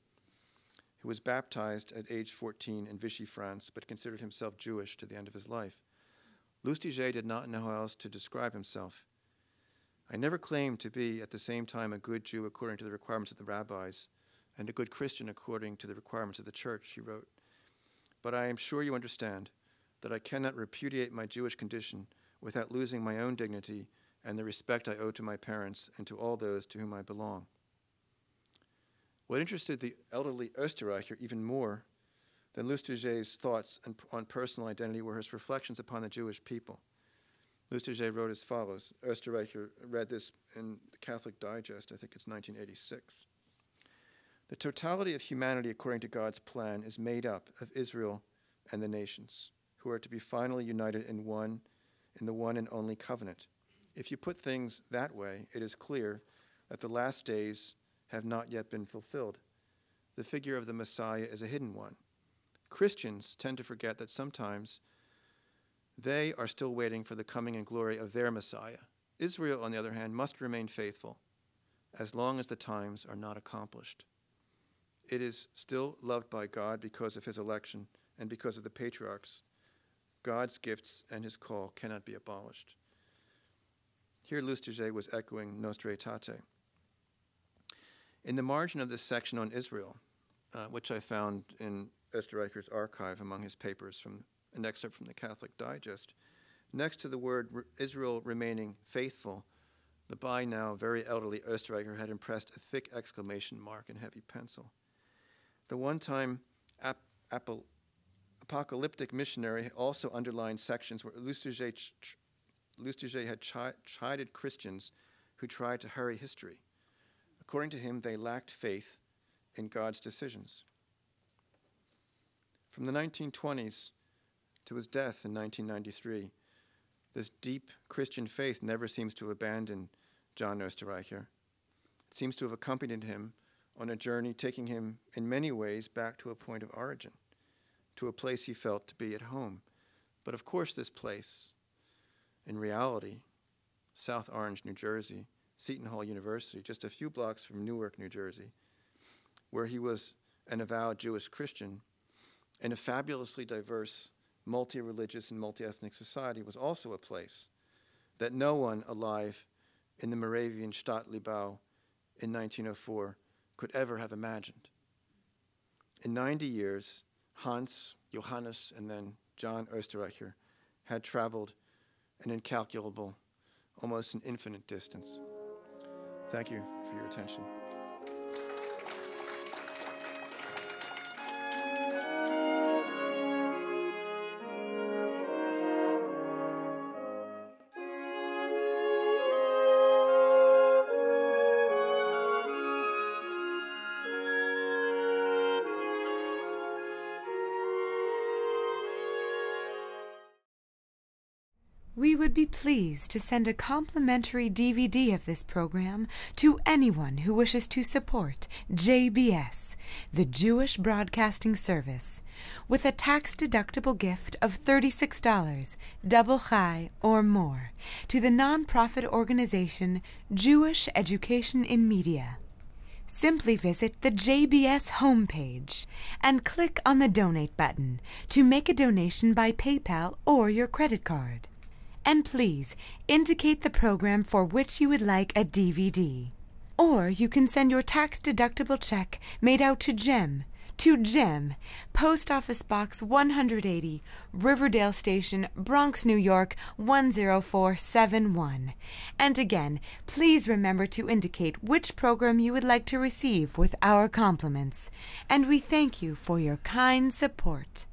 who was baptized at age 14 in Vichy, France, but considered himself Jewish to the end of his life. Lustiger did not know how else to describe himself. I never claimed to be at the same time a good Jew according to the requirements of the rabbis and a good Christian according to the requirements of the church, he wrote. But I am sure you understand that I cannot repudiate my Jewish condition without losing my own dignity and the respect I owe to my parents and to all those to whom I belong. What interested the elderly Oesterreicher even more than Lustiger's thoughts on personal identity were his reflections upon the Jewish people. Lustiger wrote as follows. Oesterreicher read this in the Catholic Digest, I think it's 1986. The totality of humanity according to God's plan is made up of Israel and the nations, who are to be finally united in the one and only covenant. If you put things that way, it is clear that the last days have not yet been fulfilled. The figure of the Messiah is a hidden one. Christians tend to forget that sometimes they are still waiting for the coming and glory of their Messiah. Israel, on the other hand, must remain faithful as long as the times are not accomplished. It is still loved by God because of his election and because of the patriarchs. God's gifts and his call cannot be abolished. Here Lustiger was echoing Nostra Aetate. In the margin of this section on Israel, which I found in Oesterreicher's archive among his papers from an excerpt from the Catholic Digest, next to the word Israel remaining faithful, the by now very elderly Oesterreicher had impressed a thick exclamation mark in heavy pencil. The one-time apocalyptic missionary also underlined sections where Lustiger had chided Christians who tried to hurry history. According to him, they lacked faith in God's decisions. From the 1920s to his death in 1993, this deep Christian faith never seems to abandon John Oesterreicher. It seems to have accompanied him on a journey taking him in many ways back to a point of origin, to a place he felt to be at home. But of course this place, in reality, South Orange, New Jersey, Seton Hall University, just a few blocks from Newark, New Jersey, where he was an avowed Jewish Christian in a fabulously diverse, multi-religious and multi-ethnic society, was also a place that no one alive in the Moravian Stadt Libau in 1904 could ever have imagined. In 90 years, Hans, Johannes, and then John Oesterreicher had traveled an incalculable, almost an infinite distance. Thank you for your attention. We would be pleased to send a complimentary DVD of this program to anyone who wishes to support JBS, the Jewish Broadcasting Service, with a tax-deductible gift of $36, double chai or more, to the non-profit organization Jewish Education in Media. Simply visit the JBS homepage and click on the Donate button to make a donation by PayPal or your credit card. And please indicate the program for which you would like a DVD. Or you can send your tax-deductible check made out to GEM, Post Office Box 180, Riverdale Station, Bronx, New York 10471. And again, please remember to indicate which program you would like to receive with our compliments. And we thank you for your kind support.